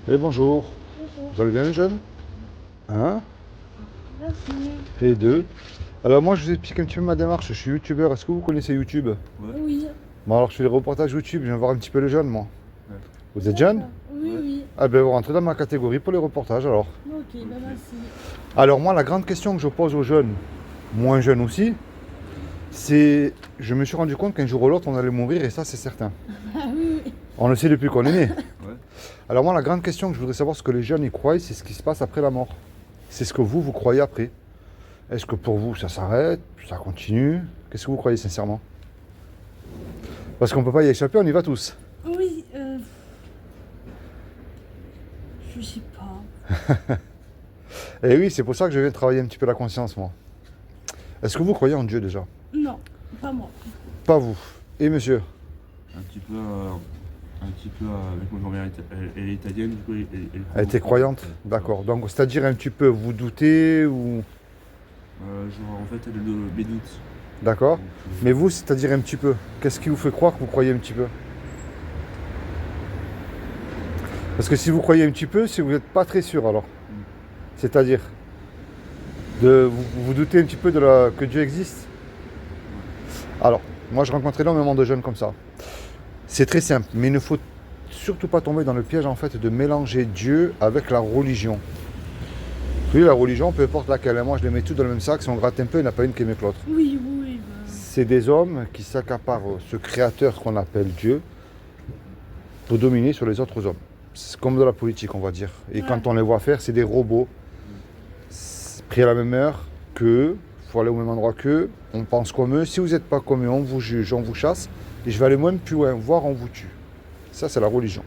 Et bonjour. Bonjour. Vous allez bien les jeunes? Hein? Merci. Et deux. Alors moi je vous explique un petit peu ma démarche, je suis youtubeur, est-ce que vous connaissez YouTube? Ouais. Oui. Bon alors je fais des reportages YouTube, je viens voir un petit peu les jeunes moi. Ouais. Vous êtes jeunes? D'accord. Oui, Ouais. oui. Ah ben vous rentrez dans ma catégorie pour les reportages alors. Ok, bah merci. Alors moi la grande question que je pose aux jeunes, moins jeunes aussi, c'est je me suis rendu compte qu'un jour ou l'autre on allait mourir et ça c'est certain. Ah oui, oui. On le sait depuis qu'on est né. Ouais. Alors moi la grande question que je voudrais savoir ce que les jeunes y croient, c'est ce qui se passe après la mort. C'est ce que vous croyez après. Est-ce que pour vous ça s'arrête, ça continue? Qu'est-ce que vous croyez sincèrement? Parce qu'on peut pas y échapper, on y va tous. Oui, je sais pas. Et oui, c'est pour ça que je viens travailler un petit peu la conscience moi. Est-ce que vous croyez en Dieu déjà? Non, pas moi. Pas vous. Et monsieur? Un petit peu, avec ma grand-mère, elle est italienne, du coup, Elle était croyante? D'accord. Donc c'est-à-dire un petit peu, vous doutez ou... Genre, en fait, elle a mes doutes. D'accord. Donc, Mais vous, c'est-à-dire un petit peu. Qu'est-ce qui vous fait croire que vous croyez un petit peu? Parce que si vous croyez un petit peu, c'est que vous n'êtes pas très sûr alors. C'est-à-dire, vous doutez un petit peu que Dieu existe? Alors, moi je rencontre énormément de jeunes comme ça. C'est très simple, mais il ne faut surtout pas tomber dans le piège en fait de mélanger Dieu avec la religion. Vous voyez, la religion, peu importe laquelle, hein, moi je les mets tous dans le même sac, si on gratte un peu, il n'y en a pas une qui est mieux que l'autre. Oui, oui, bah. C'est des hommes qui s'accaparent ce créateur qu'on appelle Dieu pour dominer sur les autres hommes. C'est comme dans la politique, on va dire. Et Ouais. quand on les voit faire, c'est des robots pris à la même heure qu'eux, il faut aller au même endroit qu'eux, on pense comme eux. Si vous n'êtes pas comme eux, on vous juge, on vous chasse, et je vais aller même plus loin, voire on vous tue. Ça, c'est la religion.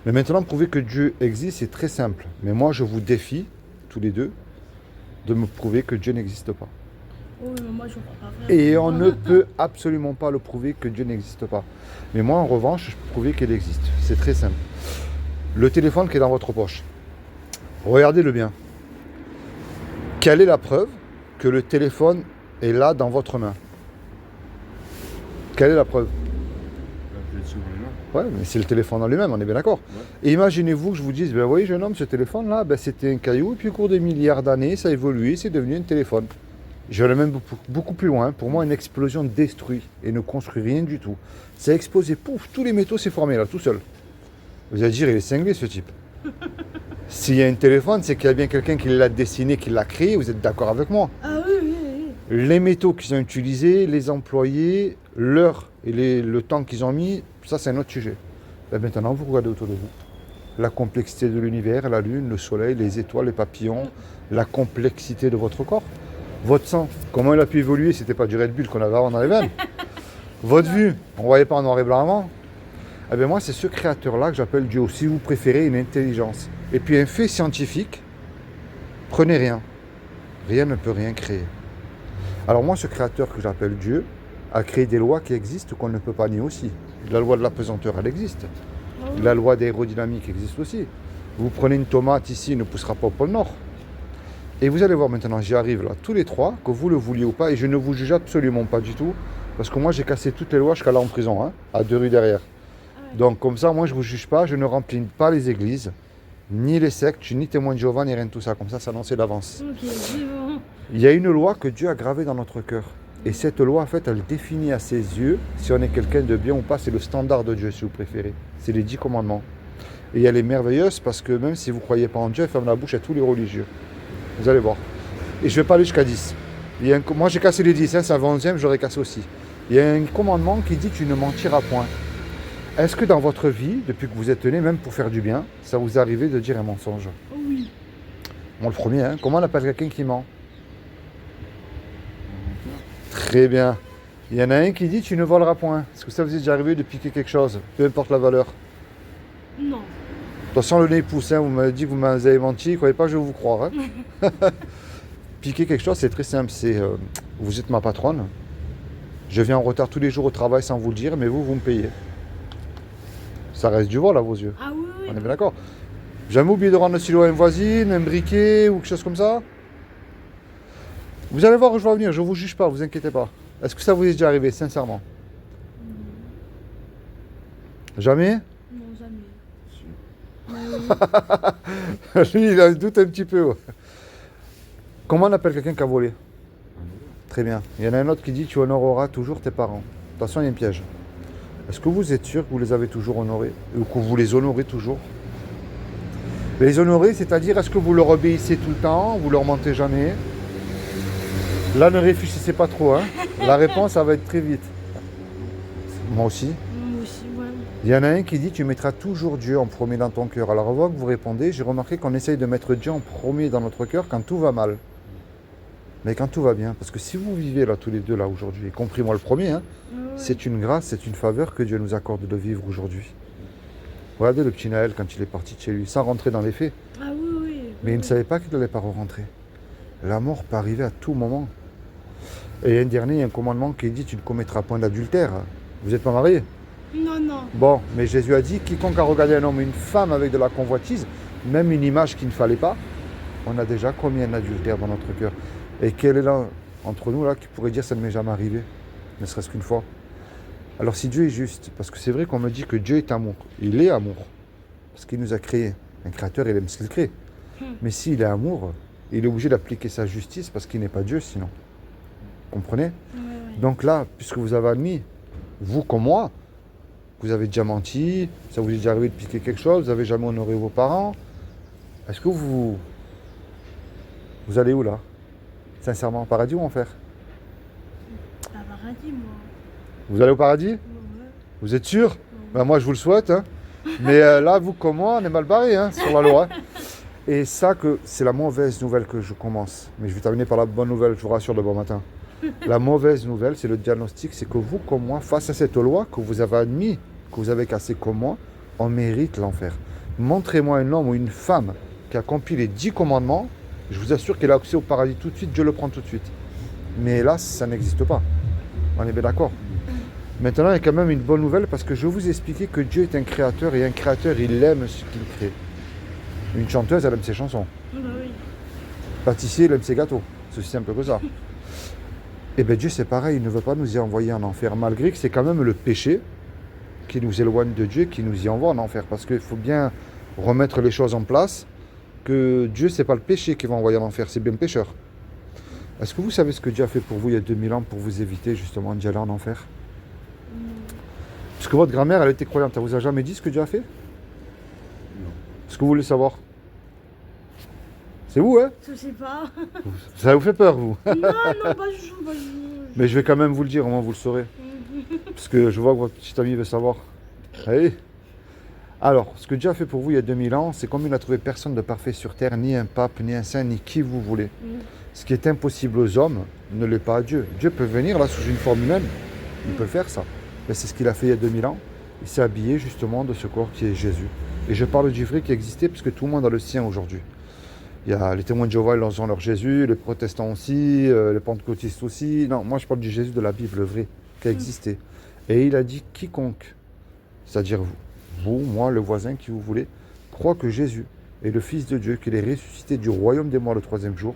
Mais maintenant, prouver que Dieu existe, c'est très simple. Mais moi, je vous défie, tous les deux, de me prouver que Dieu n'existe pas. Oui, mais moi je crois pas vraiment. Et on ne peut absolument pas le prouver que Dieu n'existe pas. Mais moi, en revanche, je peux prouver qu'il existe. C'est très simple. Le téléphone qui est dans votre poche. Regardez-le bien. Quelle est la preuve que le téléphone est là dans votre main? Quelle est la preuve? je l'ai sur les mains. Ouais, mais c'est le téléphone en lui-même, on est bien d'accord. Ouais. Et imaginez-vous que je vous dise, ben oui, jeune homme, ce téléphone-là, ben, c'était un caillou, et puis au cours des milliards d'années, ça a évolué, c'est devenu un téléphone. Je vais aller même beaucoup plus loin. Pour moi, une explosion détruit et ne construit rien du tout. Ça a explosé, pouf, tous les métaux s'est formé là, tout seul. Vous allez dire, il est cinglé ce type. S'il y a un téléphone, c'est qu'il y a bien quelqu'un qui l'a dessiné, qui l'a créé, vous êtes d'accord avec moi? Ah oui, oui, oui. Les métaux qu'ils ont utilisés, les employés, l'heure et le temps qu'ils ont mis, ça c'est un autre sujet. Et maintenant, vous regardez autour de vous. La complexité de l'univers, la lune, le soleil, les étoiles, les papillons, la complexité de votre corps. Votre sang, comment il a pu évoluer? C'était pas du Red Bull qu'on avait avant dans les veines. Votre vue, on ne voyait pas en noir et blanc avant. Eh bien moi, c'est ce créateur-là que j'appelle Dieu, si vous préférez une intelligence. Et puis un fait scientifique, prenez rien. Rien ne peut rien créer. Alors moi, ce créateur que j'appelle Dieu a créé des lois qui existent qu'on ne peut pas nier aussi. La loi de la pesanteur, elle existe. Ah oui. La loi d'aérodynamique existe aussi. Vous prenez une tomate ici, elle ne poussera pas au pôle Nord. Et vous allez voir maintenant, j'y arrive là, tous les trois, que vous le vouliez ou pas, et je ne vous juge absolument pas du tout, parce que moi j'ai cassé toutes les lois jusqu'à là en prison, hein, à 2 rues derrière. Ah ouais. Donc comme ça, moi je ne vous juge pas, je ne remplis pas les églises, ni les sectes, ni témoins de Jéhovah, ni rien de tout ça, comme ça, c'est annoncé d'avance. Ok, c'est bon. Il y a une loi que Dieu a gravée dans notre cœur. Et cette loi, en fait, elle définit à ses yeux si on est quelqu'un de bien ou pas. C'est le standard de Dieu, si vous préférez. C'est les 10 commandements. Et elle est merveilleuse parce que même si vous ne croyez pas en Dieu, elle ferme la bouche à tous les religieux. Vous allez voir. Et je ne vais pas aller jusqu'à 10. Moi, j'ai cassé les 10, hein, ça va 11e, j'aurais cassé aussi. Il y a un commandement qui dit tu ne mentiras point. Est-ce que dans votre vie, depuis que vous êtes né, même pour faire du bien, ça vous est arrivé de dire un mensonge? Oui. Moi, le premier, hein. Comment on appelle quelqu'un qui ment? Très bien. Il y en a un qui dit tu ne voleras point. Est-ce que ça vous est déjà arrivé de piquer quelque chose, peu importe la valeur? Non. Attention, le nez pousse, hein. Vous m'avez dit que vous m'avez menti, ne croyez pas que je vais vous croire. Hein. Piquer quelque chose, c'est très simple. C'est vous êtes ma patronne. Je viens en retard tous les jours au travail sans vous le dire, mais vous me payez. Ça reste du vol à vos yeux. Ah oui, oui. On est bien d'accord. Jamais oublié de rendre le stylo à une voisine, un briquet ou quelque chose comme ça? Vous allez voir où je vais venir, je ne vous juge pas, vous inquiétez pas. Est-ce que ça vous est déjà arrivé, sincèrement? Jamais? Non, jamais. Si. Lui, il a un doute un petit peu. Ouais. Comment on appelle quelqu'un qui a volé? Très bien. Il y en a un autre qui dit tu honoreras toujours tes parents. Attention, il y a un piège. Est-ce que vous êtes sûr que vous les avez toujours honorés ou que vous les honorez toujours? Les honorer, c'est-à-dire est-ce que vous leur obéissez tout le temps, vous leur mentez jamais? Là, ne réfléchissez pas trop. Hein. La réponse, ça va être très vite. Moi aussi. Moi aussi, ouais. Il y en a un qui dit tu mettras toujours Dieu en premier dans ton cœur. Alors avant que vous répondez, j'ai remarqué qu'on essaye de mettre Dieu en premier dans notre cœur quand tout va mal. Mais quand tout va bien, parce que si vous vivez là tous les deux là aujourd'hui, y compris moi le premier, hein, c'est une grâce, c'est une faveur que Dieu nous accorde de vivre aujourd'hui. Regardez le petit Naël quand il est parti de chez lui, sans rentrer dans les faits. Ah oui, oui. Mais il ne savait pas qu'il n'allait pas rentrer. La mort peut arriver à tout moment. Et un dernier, il y a un commandement qui dit tu ne commettras point d'adultère. Vous n'êtes pas mariés? Non, non. Bon, mais Jésus a dit quiconque a regardé un homme ou une femme avec de la convoitise, même une image qu'il ne fallait pas, on a déjà commis un adultère dans notre cœur. Et quel est là, entre nous, là, qui pourrait dire ça ne m'est jamais arrivé, ne serait-ce qu'une fois? Alors si Dieu est juste, parce que c'est vrai qu'on me dit que Dieu est amour, il est amour, parce qu'il nous a créés. Un créateur, il aime ce qu'il crée. Mais s'il est amour, il est obligé d'appliquer sa justice parce qu'il n'est pas Dieu sinon. Comprenez? Donc là, puisque vous avez admis, vous comme moi, vous avez déjà menti, ça vous est déjà arrivé de piquer quelque chose, vous n'avez jamais honoré vos parents, est-ce que vous allez où là? Sincèrement, au paradis ou en enfer? Pas paradis, moi. Vous allez au paradis? Ouais. Vous êtes sûr? Ben, moi je vous le souhaite, hein. Mais là, vous comme moi, on est mal barré hein, sur la loi. Hein. Et ça, c'est la mauvaise nouvelle que je commence. Mais je vais terminer par la bonne nouvelle, je vous rassure de bon matin. La mauvaise nouvelle, c'est le diagnostic, c'est que vous comme moi, face à cette loi que vous avez admis, que vous avez cassée comme moi, on mérite l'enfer. Montrez-moi un homme ou une femme qui a accompli les 10 commandements, je vous assure qu'il a accès au paradis tout de suite, Dieu le prend tout de suite. Mais hélas, ça n'existe pas. On est bien d'accord. Maintenant, il y a quand même une bonne nouvelle parce que je vais vous expliquer que Dieu est un créateur et un créateur, il aime ce qu'il crée. Une chanteuse, elle aime ses chansons. Bah oui. Pâtissier, il aime ses gâteaux. C'est aussi simple que ça. Et bien Dieu, c'est pareil, il ne veut pas nous y envoyer en enfer, malgré que c'est quand même le péché qui nous éloigne de Dieu, qui nous y envoie en enfer. Parce qu'il faut bien remettre les choses en place, que Dieu, c'est pas le péché qui va envoyer en enfer, c'est bien le pécheur. Est-ce que vous savez ce que Dieu a fait pour vous il y a 2000 ans pour vous éviter justement d'y aller en enfer? Parce que votre grand-mère, elle était croyante, elle vous a jamais dit ce que Dieu a fait? Non. Est-ce que vous voulez savoir? C'est vous, hein? Je sais pas. Ça vous fait peur, vous? Non, non, pas du tout, pas du tout. Mais je vais quand même vous le dire, au moins vous le saurez. Parce que je vois que votre petit ami veut savoir. Allez. Alors, ce que Dieu a fait pour vous il y a 2000 ans, c'est comme il n'a trouvé personne de parfait sur terre, ni un pape, ni un saint, ni qui vous voulez. Ce qui est impossible aux hommes ne l'est pas à Dieu. Dieu peut venir là sous une forme humaine, il peut faire ça. Mais c'est ce qu'il a fait il y a 2000 ans. Il s'est habillé justement de ce corps qui est Jésus. Et je parle du vrai qui existait, puisque tout le monde a le sien aujourd'hui. Il y a les témoins de Jéhovah, ils ont leur Jésus, les protestants aussi, les pentecôtistes aussi. Non, moi je parle du Jésus de la Bible, le vrai, qui a existé. Et il a dit quiconque, c'est-à-dire vous, moi, le voisin, qui vous voulez, croit que Jésus est le Fils de Dieu, qu'il est ressuscité du royaume des morts le 3e jour,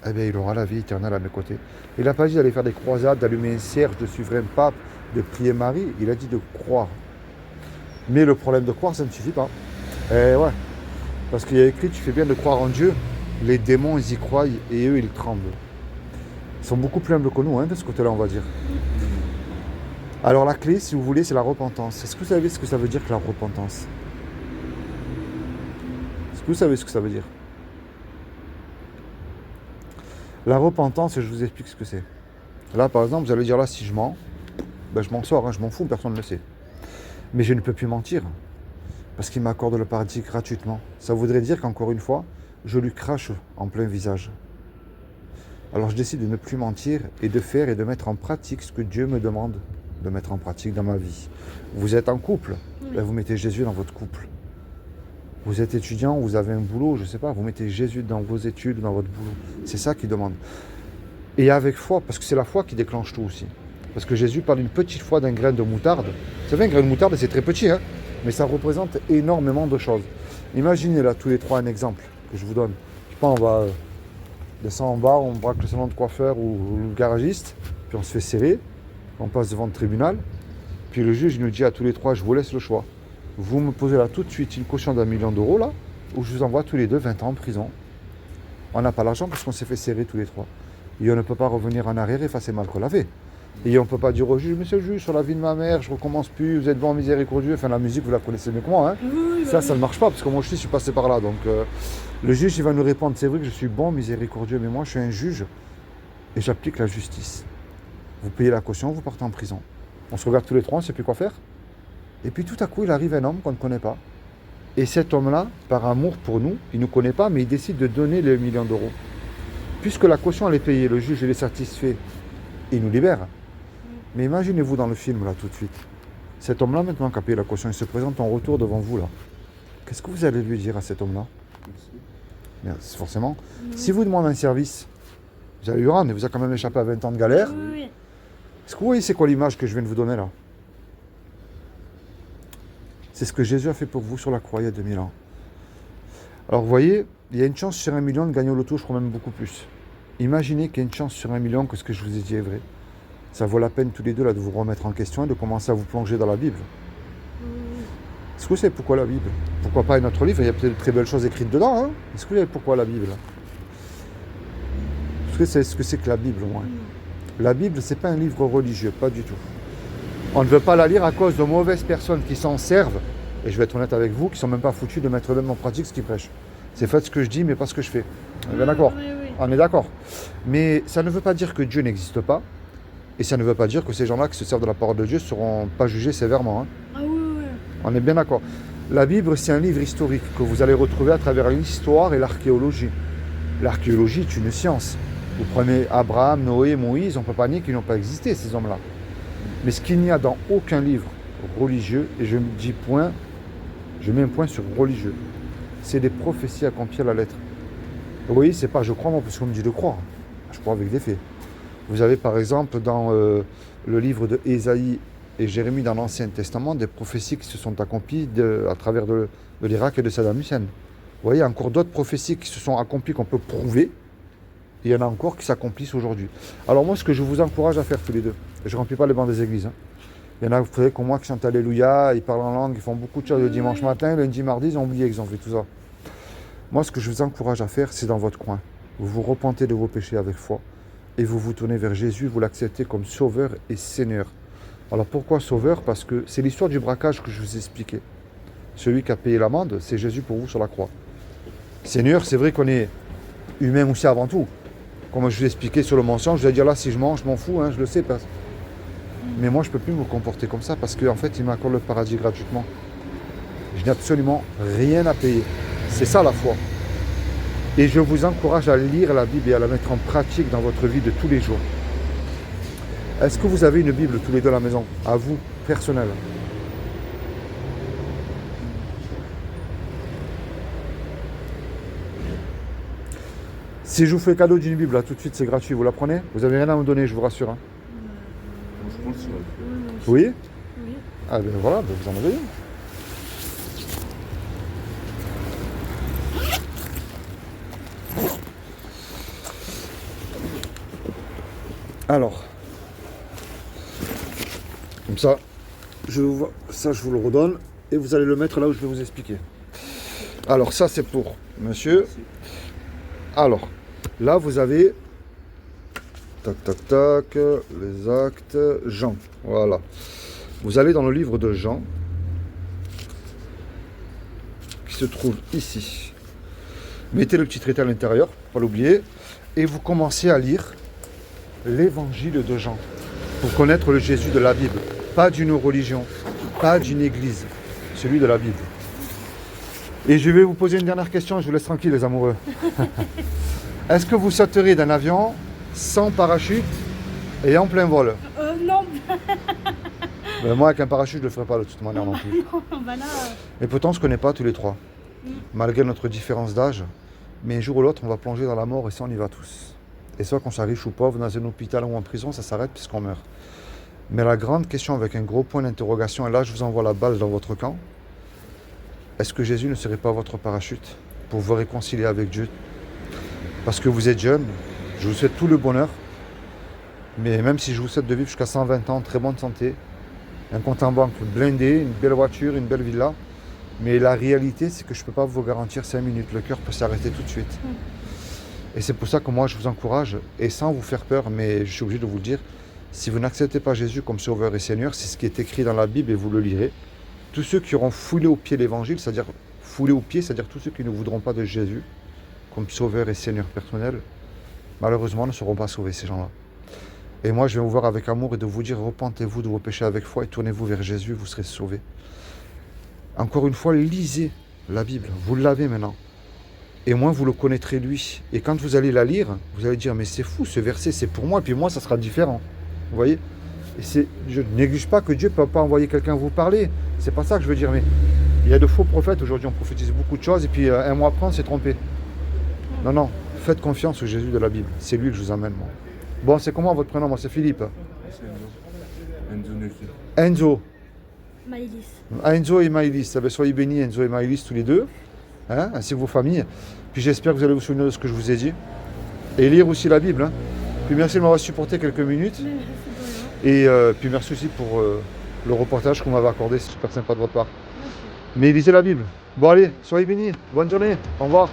eh bien il aura la vie éternelle à mes côtés. Il n'a pas dit d'aller faire des croisades, d'allumer un cierge, de suivre un pape, de prier Marie, il a dit de croire. Mais le problème de croire, ça ne suffit pas. Eh ouais. Parce qu'il y a écrit, tu fais bien de croire en Dieu. Les démons, ils y croient et eux, ils tremblent. Ils sont beaucoup plus humbles que nous, hein, de ce côté-là, on va dire. Alors la clé, si vous voulez, c'est la repentance. Est-ce que vous savez ce que ça veut dire que la repentance? Est-ce que vous savez ce que ça veut dire? La repentance, je vous explique ce que c'est. Là, par exemple, vous allez dire, là, si je mens, ben, je m'en sors, hein, je m'en fous, personne ne le sait. Mais je ne peux plus mentir. Parce qu'il m'accorde le paradis gratuitement. Ça voudrait dire qu'encore une fois, je lui crache en plein visage. Alors je décide de ne plus mentir et de faire et de mettre en pratique ce que Dieu me demande de mettre en pratique dans ma vie. Vous êtes en couple, ben vous mettez Jésus dans votre couple. Vous êtes étudiant, vous avez un boulot, je ne sais pas, vous mettez Jésus dans vos études, dans votre boulot. C'est ça qu'il demande. Et avec foi, parce que c'est la foi qui déclenche tout aussi. Parce que Jésus parle d'une petite foi d'un grain de moutarde. Vous savez, un grain de moutarde, c'est très petit, hein, mais ça représente énormément de choses. Imaginez là, tous les trois, un exemple que je vous donne. Je sais pas, on va descendre en bas, on braque le salon de coiffeur ou le garagiste, puis on se fait serrer, on passe devant le tribunal, puis le juge il nous dit à tous les trois, je vous laisse le choix. vous me posez là tout de suite une caution d'1 million d'euros là, ou je vous envoie tous les deux 20 ans en prison. On n'a pas l'argent parce qu'on s'est fait serrer tous les trois. Et on ne peut pas revenir en arrière et effacer mal qu'on l'a fait. Et on ne peut pas dire au juge, monsieur le juge, sur la vie de ma mère, je recommence plus, vous êtes bon, miséricordieux. Enfin, la musique, vous la connaissez mieux que moi. Hein. Oui, Ça ne marche pas, parce que moi je suis passé par là. Donc le juge, il va nous répondre, c'est vrai que je suis bon, miséricordieux, mais moi je suis un juge et j'applique la justice. Vous payez la caution, vous partez en prison. On se regarde tous les trois, on ne sait plus quoi faire. Et puis tout à coup, il arrive un homme qu'on ne connaît pas. Et cet homme-là, par amour pour nous, il ne nous connaît pas, mais il décide de donner les 1 million d'euros. Puisque la caution, elle est payée, le juge, il est satisfait, il nous libère. Mais imaginez-vous dans le film, là, tout de suite. Cet homme-là, maintenant qui a payé la caution, il se présente en retour devant vous, là. Qu'est-ce que vous allez lui dire à cet homme-là? Bien, forcément. Si vous demandez un service, vous allez lui rendre, il vous a quand même échappé à 20 ans de galère. Oui. Est-ce que vous voyez c'est quoi l'image que je viens de vous donner, là? C'est ce que Jésus a fait pour vous sur la croix il y a 2000 ans. Alors vous voyez, il y a une chance sur 1 million de gagner au loto, je crois même beaucoup plus. Imaginez qu'il y a une chance sur 1 million que ce que je vous ai dit est vrai. Ça vaut la peine tous les deux là de vous remettre en question et de commencer à vous plonger dans la Bible. Est-ce que vous savez pourquoi la Bible? Pourquoi pas un autre livre? Il y a peut-être de très belles choses écrites dedans. Hein. Est-ce que vous savez pourquoi la Bible? Est-ce que vous savez ce que c'est que la Bible, moi? La Bible, c'est pas un livre religieux, pas du tout. On ne veut pas la lire à cause de mauvaises personnes qui s'en servent, et je vais être honnête avec vous, qui ne sont même pas foutus de mettre même en pratique ce qu'ils prêchent. C'est faites ce que je dis, mais pas ce que je fais. On est bien d'accord? Oui. On est d'accord. Mais ça ne veut pas dire que Dieu n'existe pas, et ça ne veut pas dire que ces gens-là qui se servent de la parole de Dieu ne seront pas jugés sévèrement. Hein. Ah oui. On est bien d'accord. La Bible, c'est un livre historique que vous allez retrouver à travers l'histoire et l'archéologie. L'archéologie est une science. Vous prenez Abraham, Noé, Moïse, on ne peut pas nier qu'ils n'ont pas existé, ces hommes-là. Mais ce qu'il n'y a dans aucun livre religieux, et je dis point, je mets un point sur religieux, c'est des prophéties accomplies à la lettre. Vous voyez, c'est pas je crois moi parce qu'on me dit de croire. Je crois avec des faits. Vous avez par exemple dans le livre de Ésaïe et Jérémie dans l'Ancien Testament des prophéties qui se sont accomplies à travers de l'Irak et de Saddam Hussein. Vous voyez, encore d'autres prophéties qui se sont accomplies qu'on peut prouver. Et il y en a encore qui s'accomplissent aujourd'hui. Alors moi, ce que je vous encourage à faire tous les deux, je ne remplis pas les bancs des églises. Hein. Il y en a, vous savez, comme moi, qui chantent Alléluia, ils parlent en langue, ils font beaucoup de choses le dimanche matin, lundi, mardi, ils ont oublié qu'ils ont fait tout ça. Moi, ce que je vous encourage à faire, c'est dans votre coin. Vous vous repentez de vos péchés avec foi et vous vous tournez vers Jésus, vous l'acceptez comme Sauveur et Seigneur. Alors pourquoi Sauveur? Parce que c'est l'histoire du braquage que je vous ai expliqué. Celui qui a payé l'amende, c'est Jésus pour vous sur la croix. Seigneur, c'est vrai qu'on est humain aussi avant tout. Comme je vous ai expliqué sur le mensonge, je vais dire là, si je mange, je m'en fous, hein, je le sais. Mais moi, je ne peux plus me comporter comme ça parce qu'en fait, il m'accorde le paradis gratuitement. Je n'ai absolument rien à payer. C'est ça la foi. Et je vous encourage à lire la Bible et à la mettre en pratique dans votre vie de tous les jours. Est-ce que vous avez une Bible tous les deux à la maison? À vous, personnelle? Si je vous fais cadeau d'une Bible, là, tout de suite, c'est gratuit. Vous la prenez? Vous n'avez rien à me donner, je vous rassure. Hein. Moi, je pense que Oui? Oui. Ah ben voilà, ben vous en avez une. Alors, comme ça, je vous le redonne et vous allez le mettre là où je vais vous expliquer. Alors ça c'est pour monsieur. Alors, là vous avez tac, les actes, Jean, voilà. Vous allez dans le livre de Jean, qui se trouve ici. Mettez le petit traité à l'intérieur, pas l'oublier, et vous commencez à lire l'évangile de Jean, pour connaître le Jésus de la Bible, pas d'une religion, pas d'une église, celui de la Bible. Et je vais vous poser une dernière question, je vous laisse tranquille les amoureux. Est-ce que vous sauterez d'un avion sans parachute et en plein vol? Non. Ben moi avec un parachute je ne le ferai pas de toute manière non plus. Non, bah là. Mais pourtant on ne se connaît pas tous les trois, malgré notre différence d'âge. Mais un jour ou l'autre on va plonger dans la mort et ça on y va tous. Et soit qu'on soit riche ou pauvre, dans un hôpital ou en prison, ça s'arrête puisqu'on meurt. Mais la grande question avec un gros point d'interrogation, et là je vous envoie la balle dans votre camp, est-ce que Jésus ne serait pas votre parachute pour vous réconcilier avec Dieu? Parce que vous êtes jeune, je vous souhaite tout le bonheur, mais même si je vous souhaite de vivre jusqu'à 120 ans, très bonne santé, un compte en banque blindé, une belle voiture, une belle villa, Mais la réalité, c'est que je ne peux pas vous garantir 5 minutes. Le cœur peut s'arrêter tout de suite. Et c'est pour ça que moi, je vous encourage, et sans vous faire peur, mais je suis obligé de vous le dire, si vous n'acceptez pas Jésus comme Sauveur et Seigneur, c'est ce qui est écrit dans la Bible et vous le lirez. Tous ceux qui auront foulé au pied l'Évangile, c'est-à-dire foulé au pied, c'est-à-dire tous ceux qui ne voudront pas de Jésus comme Sauveur et Seigneur personnel, malheureusement ne seront pas sauvés, ces gens-là. Et moi, je viens vous voir avec amour et de vous dire, repentez-vous de vos péchés avec foi et tournez-vous vers Jésus, vous serez sauvés. Encore une fois, lisez la Bible, vous l'avez maintenant. Et moins vous le connaîtrez lui. Et quand vous allez la lire, vous allez dire, mais c'est fou, ce verset, c'est pour moi, et puis moi, ça sera différent. Vous voyez? Et je ne néglige pas que Dieu ne peut pas envoyer quelqu'un vous parler. C'est pas ça que je veux dire, mais il y a de faux prophètes. Aujourd'hui, on prophétise beaucoup de choses, et puis un mois après, on s'est trompé. Non, non, faites confiance au Jésus de la Bible. C'est lui que je vous amène, moi. Bon, c'est comment votre prénom? Moi, c'est Philippe. C'est Enzo Nelson. Enzo. Maïlis. Enzo et Maïlis. Eh bien, soyez bénis, Enzo et Maïlis, tous les deux, hein, ainsi que vos familles. Puis j'espère que vous allez vous souvenir de ce que je vous ai dit. Et lire aussi la Bible. Hein. Puis merci de m'avoir supporté quelques minutes. Mais c'est bon, hein. Et puis merci aussi pour le reportage qu'on m'avait accordé. C'est super sympa de votre part. Merci. Mais lisez la Bible. Bon allez, soyez bénis. Bonne journée. Au revoir.